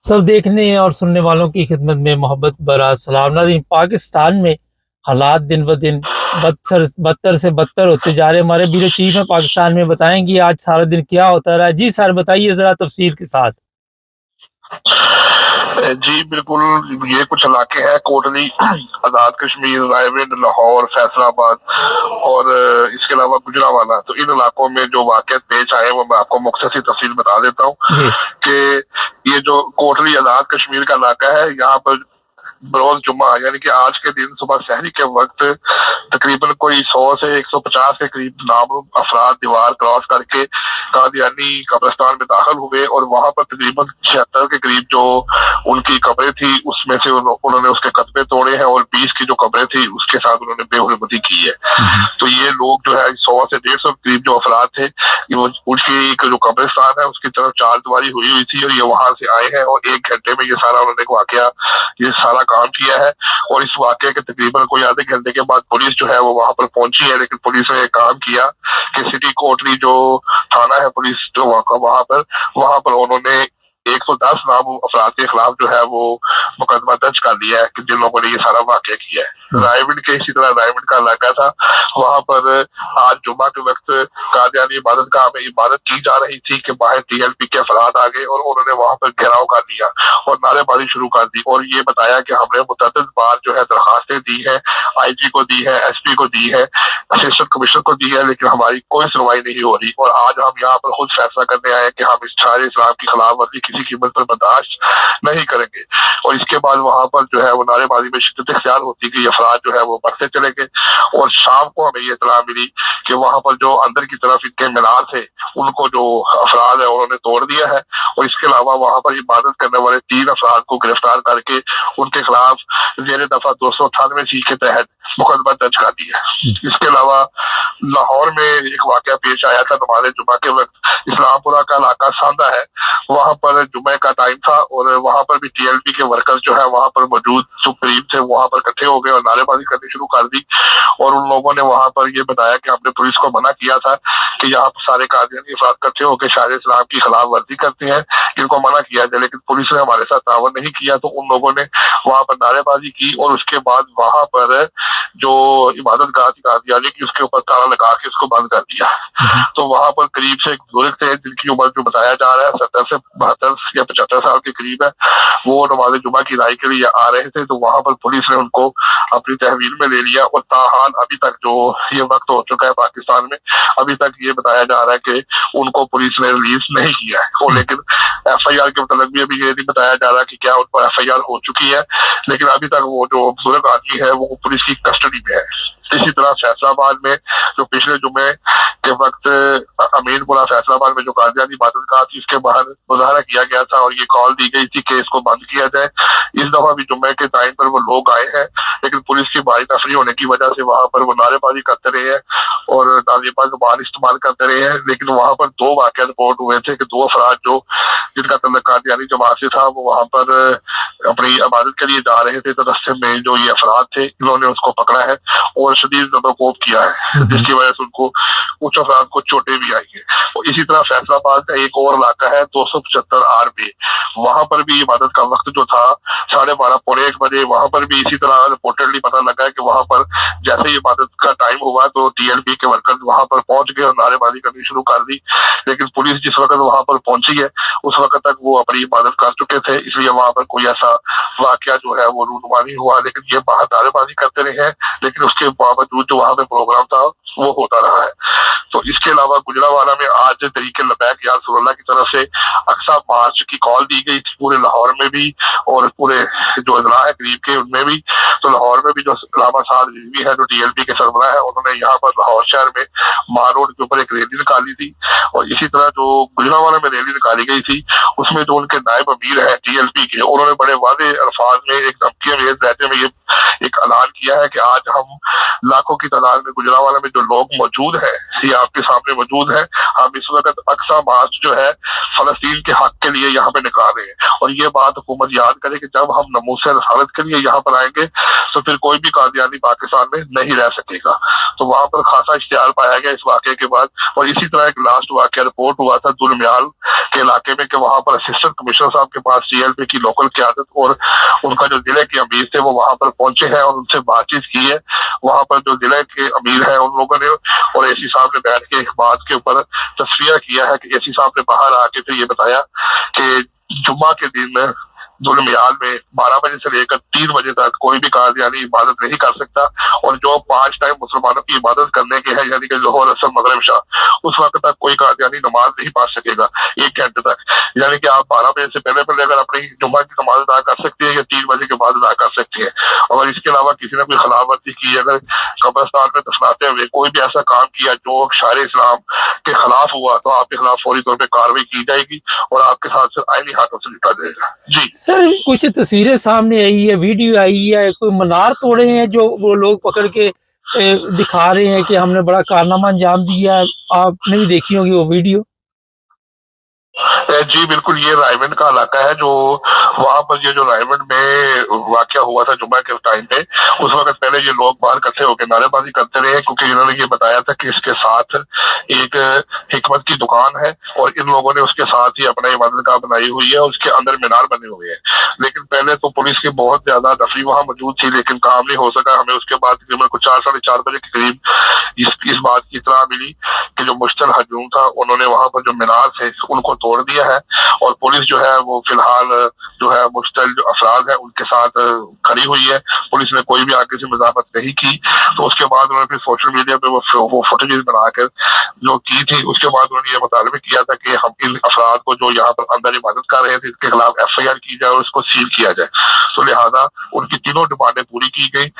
सब देखने और सुनने वालों की खिदमत में मोहब्बत भरा सलाम। नाज़रीन, पाकिस्तान में हालात दिन ब दिन बदतर से बदतर होते जा रहे। हमारे ब्यूरो चीफ है पाकिस्तान में, बताएंगे आज सारा दिन क्या होता रहा है। जी सर, बताइए जरा तफसील के साथ। जी बिल्कुल, ये कुछ इलाके हैं कोटली, आज़ाद कश्मीर, रायविंड, लाहौर, फैसलाबाद और इसके अलावा गुजरांवाला। तो इन इलाकों में जो वाक़यात पेश आए वो मैं आपको मुख्तसर तफसील बता देता हूँ कि ये जो कोटली आज़ाद कश्मीर का इलाका है, यहाँ पर बरोज जुम्मा यानी कि आज के दिन सुबह सहरी के वक्त तकरीबन कोई 100 से 150 के करीब नामरूम अफराद दीवार क्रॉस करके कादियानी कब्रिस्तान में दाखिल हुए और वहां पर तकरीबन 76 के करीब जो उनकी कब्रें थी उसमें से उन्होंने उसके कतबे तोड़े हैं और 20 की जो कब्रें थी उसके साथ उन्होंने बेहुरमती की है। तो ये लोग जो है 100 से 150 के करीब जो अफराद थे, उनकी जो कब्रिस्तान है उसकी तरफ चार दीवारी हुई थी और ये वहां से आए हैं और 1 घंटे में ये सारा उन्होंने वाकया ये सारा काम किया है। और इस वाकये के तकरीबन कोई आधे घंटे के बाद पुलिस जो है वो वहां पर पहुंची है, लेकिन पुलिस ने एक काम किया कि सिटी कोटली जो थाना है पुलिस जो वहां पर उन्होंने 110 नाम अफराद के खिलाफ जो है वो मुकदमा दर्ज कर लिया है कि जिन लोगों ने ये सारा वाकया किया है। रायविंड के इसी तरह रायविंड का इलाका था, वहां पर आज जुम्मा के वक्त कादियानी इबादत गाह में इबादत की जा रही थी कि बाहर टीएलपी के अफराद आ गए और उन्होंने वहां पर घेराव कर लिया और नारेबाजी शुरू कर दी और ये बताया कि हमने मुतअद्दिद बार जो है दरखास्तें दी है, आईजी को दी है, एसपी को दी है, असिस्टेंट कमिश्नर को दी है, लेकिन हमारी कोई सुनवाई नहीं हो रही। और आज हम यहाँ पर खुद फैसला करने आए कि हम इस शार इस्लाम की खिलाफ वर्जी किसी कीमत पर बर्दाश्त नहीं करेंगे। और इसके बाद वहां पर जो है वो नारेबाजी में शिद्दत इख्तियार होती गई, अफराद जो है वो बढ़ते चले गए और शाम को हमें ये इत्तला मिली कि वहां पर जो अंदर की तरफ इनके मीनार थे उनको जो अफराद है उन्होंने तोड़ दिया है और इसके अलावा वहां पर इबादत करने वाले 3 अफराद को गिरफ्तार करके उनके खिलाफ जेर दफा 298 के तहत मुकदमा दर्ज कर दिया। इसके अलावा लाहौर में एक वाकया पेश आया था हमारे जुम्मा के वक्त। इस्लामपुरा का इलाका सांदा है, वहां पर जुम्मे का टाइम था और वहां पर भी टीएलपी के वर्कर्स जो है वहां पर मौजूद जो करीब थे वहां पर इकट्ठे हो गए और नारेबाजी करनी शुरू कर दी और उन लोगों ने वहां पर ये बताया कि हमने पुलिस को मना किया था कि यहाँ पर सारे कादियानी अफराद इकट्ठे होकर शार इस्लाम की खिलाफ वर्जी करते हैं, इनको मना किया जाए, लेकिन पुलिस ने हमारे साथ तावन नहीं किया। तो उन लोगों ने वहां पर नारेबाजी की और उसके बाद वहां पर जो इबादत गाह थी कादियानी की उसके ऊपर ताला लगा के उसको बंद कर दिया। तो वहां पर करीब से एक बुजुर्ग थे जिनकी उम्र जो बताया जा रहा है 70 से 72 या 75 साल के करीब है, वो नमाज जुमा की अदाई के लिए आ रहे थे। तो वहां पर पुलिस ने उनको अपनी तहवील में ले लिया और ताहाल अभी तक जो ये वक्त हो चुका है पाकिस्तान में, अभी तक ये बताया जा रहा है कि उनको पुलिस ने रिलीज नहीं किया है। और लेकिन एफआईआर के मतलब भी अभी ये नहीं बताया जा रहा कि क्या उन पर एफआईआर हो चुकी है, लेकिन अभी तक वो जो बुजुर्ग आदमी है वो पुलिस की कस्टडी में है। इसी तरह फैसलाबाद में जो पिछले जुमे के वक्त अमीनपुरा फैसलाबाद में जो कादियानी इबादत गाह थी उसके बाहर मुजाहरा किया गया था और ये कॉल दी गई थी कि इसको बंद किया जाए। इस दफा भी जुम्मे के टाइम पर वो लोग आए हैं, लेकिन पुलिस की भारी नफरी होने की वजह से वहां पर वो नारेबाजी करते रहे हैं और नाजीबा जुबान इस्तेमाल करते रहे हैं। लेकिन वहां पर 2 वाकया रिपोर्ट हुए थे कि 2 अफराद जो जिनका तल्लुक कादियानी जमात से था वो वहां पर अपनी इबादत के लिए जा रहे थे, तो रास्ते में जो ये अफराद थे इन्होंने उसको पकड़ा है और शदीद ज़बरदस्त किया है, जिसकी वजह से उनको कुछ अफराद को चोटें भी आई है। और इसी तरह फैसलाबाद का एक और इलाका है 275 RB, वहां पर भी इबादत का वक्त जो था 12:30 पौने 1 बजे, वहां पर भी इसी तरह रिपोर्टेडली पता लगा है कि वहां पर जैसे ही इबादत का टाइम हुआ तो टीएलपी के वर्कर्स वहां पर पहुंच गए और नारेबाजी करनी शुरू कर दी। लेकिन पुलिस जिस वक्त वहां पर पहुंची है उस वक्त तक वो अपनी इबादत कर चुके थे, इसलिए वहां पर कोई ऐसा वाकया जो है वो रूनुमा नहीं हुआ। लेकिन ये बाहर नारेबाजी करते रहे हैं, लेकिन उसके बावजूद जो वहां पे प्रोग्राम था वो होता रहा है। तो इसके अलावा गुजरांवाला में आज तरीके लबैक या रसूलुल्लाह की तरफ से अक्सा मार्च की कॉल दी गई थी पूरे लाहौर में भी और पूरे जो अजला है करीब के उनमें भी। तो लाहौर में भी जो अलामा साद रिजवी है जो टीएलपी के सरबराह है उन्होंने यहाँ पर लाहौर शहर में मार रोड के ऊपर एक रैली निकाली थी और इसी तरह जो गुजरांवाला में रैली निकाली गई थी उसमें जो उनके नायब अमीर है टीएलपी के, उन्होंने बड़े वादे अल्फाज में एक धमकी में लहजे में ये एक ऐलान किया है कि आज हम लाखों की तादाद में गुजरांवाला में जो लोग मौजूद है या आपके सामने मौजूद है। हम इस वक्त अक्सा मार्च जो है फलस्तीन के हक के लिए यहाँ पे निकाल रहे हैं, और ये बात हुकूमत याद करे कि जब हम नमूस रसालत के लिए यहाँ पर आएंगे तो फिर कोई भी कादियानी पाकिस्तान में नहीं रह सकेगा। तो वहाँ पर खासा इश्तिहार पाया गया इस वाक़े के बाद। और इसी तरह एक लास्ट वाक़या रिपोर्ट हुआ था दुलमियाल के इलाके में कि वहाँ पर असिस्टेंट कमिश्नर साहब के पास CLP की लोकल क़यादत और उनका जो जिले के अमीर थे वो वहाँ पर पहुंचे हैं और उनसे बातचीत की है। वहाँ पर जो जिले के अमीर हैं उन लोगों ने और AC साहब ने बैठ के एक बात के ऊपर तस्वीर किया है कि AC साहब ने बाहर आके फिर ये बताया कि जुम्मा के दिन दुलमियाल में 12 बजे से लेकर 3 बजे तक कोई भी कादियानी इबादत नहीं कर सकता, और जो 5 टाइम मुसलमानों की इबादत करने के हैं यानी कि ज़ोहर, असर, मगरिब, इशा, उस वक्त तक कोई कादियानी नमाज नहीं पढ़ सकेगा 1 घंटे तक। यानी कि आप 12 बजे से पहले पहले अगर अपनी जुम्मा की नमाज अदा कर सकती है या 3 बजे के बाद अदा कर सकती है। और इसके अलावा किसी ने कोई खिलाफवर्जी की, अगर कब्रिस्तान में दफनाते हुए कोई भी ऐसा काम किया जो शायर इस्लाम के खिलाफ हुआ तो आपके खिलाफ फौरी तौर पर कार्रवाई की जाएगी और आपके साथ से आईनी हाथों से निपटा जाएगा। जी सर, कुछ तस्वीरें सामने आई है, वीडियो आई है, कोई मीनार तोड़े हैं जो वो लोग पकड़ के दिखा रहे हैं कि हमने बड़ा कारनामा अंजाम दिया है। आपने भी देखी होगी वो वीडियो। जी बिल्कुल, ये रायवंड का इलाका है जो वहाँ पर ये जो रायवंड में वाकया हुआ था जुम्मे के टाइम पे, उस वक्त पहले ये लोग बाहर इकट्ठे होकर नारेबाजी करते रहे क्योंकि इन्होंने ये बताया था कि इसके साथ एक हिकमत की दुकान है और इन लोगों ने उसके साथ ही अपना इबादतगाह बनाई हुई है और उसके अंदर मीनार बने हुए हैं। लेकिन पहले तो पुलिस की बहुत ज्यादा दफी वहाँ मौजूद थी लेकिन काम नहीं हो सका। हमें उसके बाद तकरीबन कुछ 4 साढ़े 4 बजे के करीब इस बात की इत्तला मिली कि जो मुश्तल हजूम था उन्होंने वहाँ पर जो मीनार थे उनको तोड़ दिया है और पुलिस जो है वो फिलहाल जो है मुश्तल जो अफराद है उनके साथ खड़ी हुई है। पुलिस ने कोई भी आगे से मज़ाहमत नहीं की। तो उसके बाद उन्होंने फिर सोशल मीडिया पे वो फुटेज बनाकर जो की थी, उसके बाद उन्होंने ये मुतालबा किया था कि हम इन अफराद को जो यहाँ पर अंदर इबादत कर रहे थे इसके खिलाफ FIR की जाए और उसको सील किया जाए। तो लिहाजा उनकी तीनों डिमांडें पूरी की गई।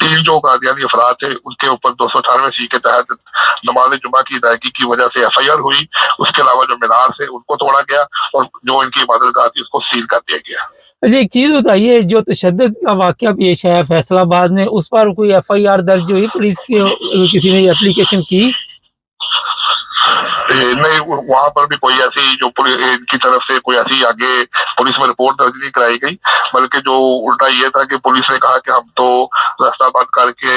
3 जो कादियानी अफराद थे उनके ऊपर 298C के तहत नमाज जुमा की अदायगी की वजह से FIR हुई। उसके अलावा जो मीनार से उनको तोड़ा गया और जो इनकी इबादतगाह थी उसको सील कर दिया गया। अच्छा, एक चीज बताइए, जो तशद्दुद का वाकया पेश आया फैसलाबाद में, उस पर कोई FIR दर्ज हुई? पुलिस की किसी ने एप्लीकेशन की? नहीं, वहां पर भी कोई ऐसी जो इनकी तरफ से कोई ऐसी आगे पुलिस में रिपोर्ट दर्ज नहीं कराई गई, बल्कि जो उल्टा ये था कि पुलिस ने कहा कि हम तो रास्ता बंद करके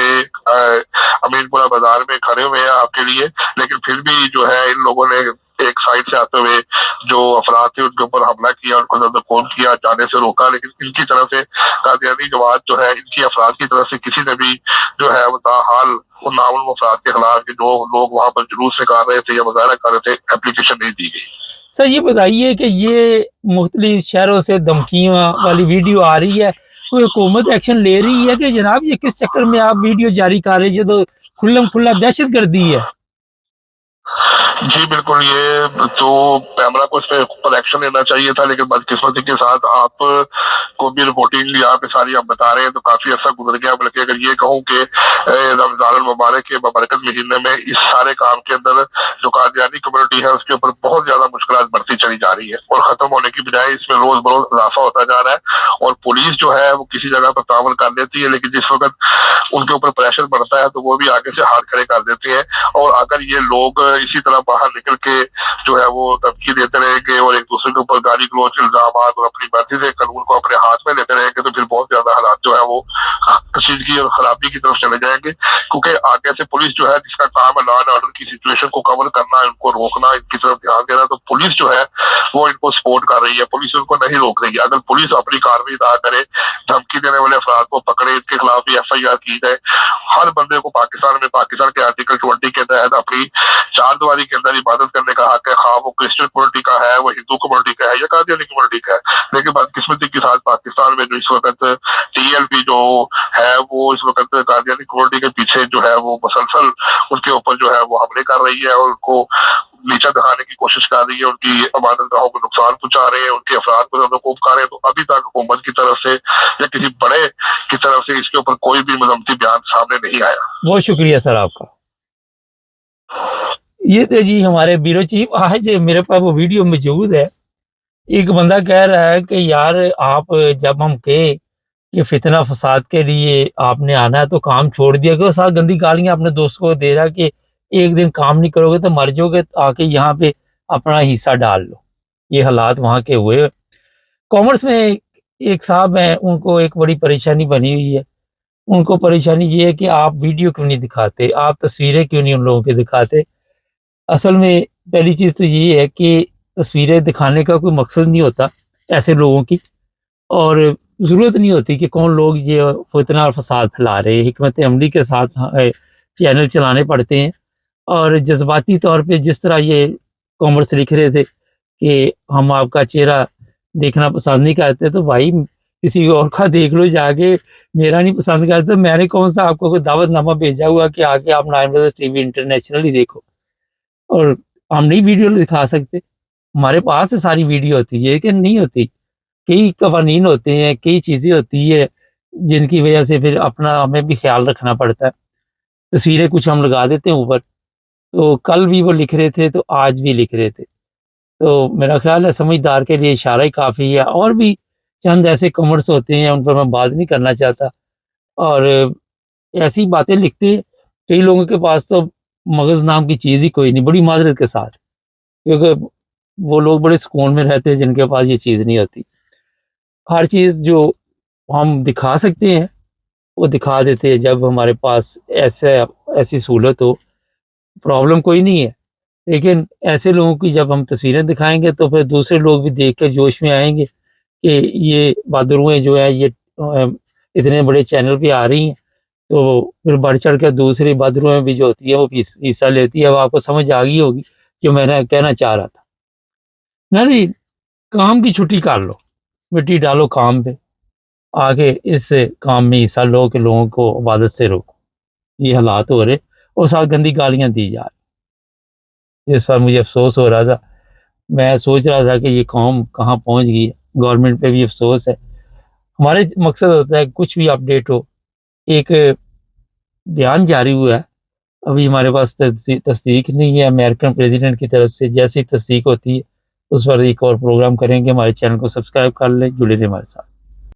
अमीनपुरा बाजार में खड़े हुए हैं आपके लिए, लेकिन फिर भी जो है इन लोगों ने एक साइड से आते हुए जो अफराद थे उनके ऊपर हमला किया, उनको ज़ब्त किया, जाने से रोका। लेकिन इनकी तरफ से कादियानी जमात जो है इनकी अफराद की तरफ से किसी ने भी जो है हाल उन नामुल अफराद के खिलाफ जो लोग वहाँ पर जुलूस निकाल रहे थे या मुजाहरा कर रहे थे एप्लीकेशन नहीं दी गई। सर, ये बताइए कि ये मुख्तलिफ शहरों से धमकियाँ वाली वीडियो आ रही है, कोई हुकूमत एक्शन ले रही है कि जनाब ये किस चक्कर में आप वीडियो जारी कर रहे हैं? तो खुल्लम खुल्ला दहशत गर्दी है। जी बिल्कुल, ये तो कैमरा को इस पर एक्शन लेना चाहिए था, लेकिन बदकिस्मती के साथ आप को भी रिपोर्टिंग यहाँ पे सारी आप बता रहे हैं तो काफी अर्सा गुजर गया। बल्कि अगर ये कहूँ कि रमजान मुबारक के बबरकत महीने में इस सारे काम के अंदर जो कादियानी कम्युनिटी है उसके ऊपर बहुत ज्यादा मुश्किल बढ़ती चली जा रही है और खत्म होने की बजाय इसमें रोज बरोज इजाफा होता जा रहा है। और पुलिस जो है वो किसी जगह पर तामल कर देती है, लेकिन जिस वक्त उनके ऊपर प्रेशर बढ़ता है तो वो भी आगे से हाथ खड़े कर देते हैं। और अगर ये लोग इसी तरह बाहर निकल के जो है वो धमकी देते रहेंगे और एक दूसरे के ऊपर गाली गलौज, इल्जाम और अपनी मर्जी से कानून को अपने हाथ में लेते रहेंगे तो फिर बहुत ज्यादा हालात जो है वो कशीदगी और खराबी की तरफ चले जाएंगे। क्योंकि आगे से पुलिस जो है जिसका काम है लॉ एंड ऑर्डर की सिचुएशन को कवर करना, इनको रोकना, इनकी तरफ ध्यान देना, तो पुलिस जो है वो इनको सपोर्ट कर रही है, पुलिस उनको नहीं रोक रही है। अगर पुलिस अपनी कार्रवाई अदा करे, धमकी देने वाले अफराद को पकड़े, इनके खिलाफ भी FIR की जाए, हर बंदे को पाकिस्तान के आर्टिकल 20 के तहत अपनी चार दीवारी के अंदर इबादत करने का हक है, खा वो क्रिश्चियन कम्युनिटी का है, वो हिंदू कम्युनिटी का है या कादियानी कम्युनिटी का है। लेकिन बदकिस्मती के साथ पाकिस्तान में जो इस वक्त TLP जो है वो इस वक्त कादियानी कम्युनिटी के पीछे जो है वो मुसलसल उनके ऊपर जो है वो हमले कर रही है और उनको नीचा दिखाने की कोशिश कर रही है, उनकी इबादतगाहों को नुकसान पहुंचा रहे हैं, उनके अफराद को ज्यादा पहुंचा रहे हैं। तो अभी तक हुकूमत की तरफ से या किसी बड़े की तरफ से इसके ऊपर कोई भी मजम्मती बयान सामने नहीं आया। बहुत शुक्रिया सर आपका। ये थे जी हमारे ब्यूरो चीफ। आज मेरे पास वो वीडियो मौजूद है। एक बंदा कह रहा है कि यार आप जब हम कहे कि फितना फसाद के लिए आपने आना है तो काम छोड़ दिया, कि साथ गंदी गालियां अपने दोस्तों को दे रहा कि ایک دن کام نہیں کرو گے تو مر جاؤ گے، آ کے یہاں پہ اپنا حصہ ڈال لو۔ یہ حالات وہاں کے ہوئے۔ کامرس میں ایک صاحب ہیں، ان کو ایک بڑی پریشانی بنی ہوئی ہے۔ ان کو پریشانی یہ ہے کہ آپ ویڈیو کیوں نہیں دکھاتے، آپ تصویریں کیوں نہیں ان لوگوں کے دکھاتے۔ اصل میں پہلی چیز تو یہ ہے کہ تصویریں دکھانے کا کوئی مقصد نہیں ہوتا ایسے لوگوں کی، اور ضرورت نہیں ہوتی کہ کون لوگ یہ فتنہ اور فساد پھیلا رہے ہیں۔ حکمت عملی کے ساتھ چینل چلانے پڑتے ہیں، اور جذباتی طور پہ جس طرح یہ کامرس لکھ رہے تھے کہ ہم آپ کا چہرہ دیکھنا پسند نہیں کرتے، تو بھائی کسی اور کا دیکھ لو جا کے، میرا نہیں پسند کرتے تو میں نے کون سا آپ کو کوئی دعوت نامہ بھیجا ہوا کہ آگے آپ nine brothers T V international ہی دیکھو، اور ہم نہیں ویڈیو دکھا سکتے؟ ہمارے پاس ساری ویڈیو ہوتی ہے کہ نہیں ہوتی؟ کئی قوانین ہوتے ہیں، کئی چیزیں ہوتی ہے جن کی وجہ سے پھر اپنا ہمیں بھی خیال رکھنا پڑتا ہے۔ تصویریں کچھ ہم لگا دیتے ہیں اوپر، تو کل بھی وہ لکھ رہے تھے تو آج بھی لکھ رہے تھے، تو میرا خیال ہے سمجھدار کے لیے اشارہ ہی کافی ہے۔ اور بھی چند ایسے کامرس ہوتے ہیں، ان پر میں بات نہیں کرنا چاہتا، اور ایسی باتیں لکھتے ہیں۔ کئی لوگوں کے پاس تو مغز نام کی چیز ہی کوئی نہیں، بڑی معذرت کے ساتھ، کیونکہ وہ لوگ بڑے سکون میں رہتے ہیں جن کے پاس یہ چیز نہیں ہوتی۔ ہر چیز جو ہم دکھا سکتے ہیں وہ دکھا دیتے ہیں جب ہمارے پاس ایسی سہولت ہو، پرابلم کوئی نہیں ہے۔ لیکن ایسے لوگوں کی جب ہم تصویریں دکھائیں گے تو پھر دوسرے لوگ بھی دیکھ کے جوش میں آئیں گے کہ یہ بہادرویں جو ہے یہ اتنے بڑے چینل پہ آ رہی ہیں، تو پھر بڑھ چڑھ کے دوسری بہادرویں بھی جو ہوتی ہے وہ حصہ لیتی ہے۔ اب آپ کو سمجھ آ گئی ہوگی جو میں نے کہنا چاہ رہا تھا نا جی۔ کام کی چھٹی کر لو، مٹی ڈالو کام پہ، آگے اس کام میں حصہ لو کہ لوگوں کو عبادت سے روکو۔ یہ حالات ہو رہے، اور ساتھ گندی گالیاں دی جا رہی، جس پر مجھے افسوس ہو رہا تھا۔ میں سوچ رہا تھا کہ یہ قوم کہاں پہنچ گئی ہے، گورنمنٹ پہ بھی افسوس ہے۔ ہمارے مقصد ہوتا ہے کچھ بھی اپڈیٹ ہو۔ ایک بیان جاری ہوا ہے، ابھی ہمارے پاس تصدیق نہیں ہے امریکن پریزیڈنٹ کی طرف سے، جیسی تصدیق ہوتی ہے اس پر ایک اور پروگرام کریں گے۔ ہمارے چینل کو سبسکرائب کر لیں، جڑے رہیں ہمارے ساتھ۔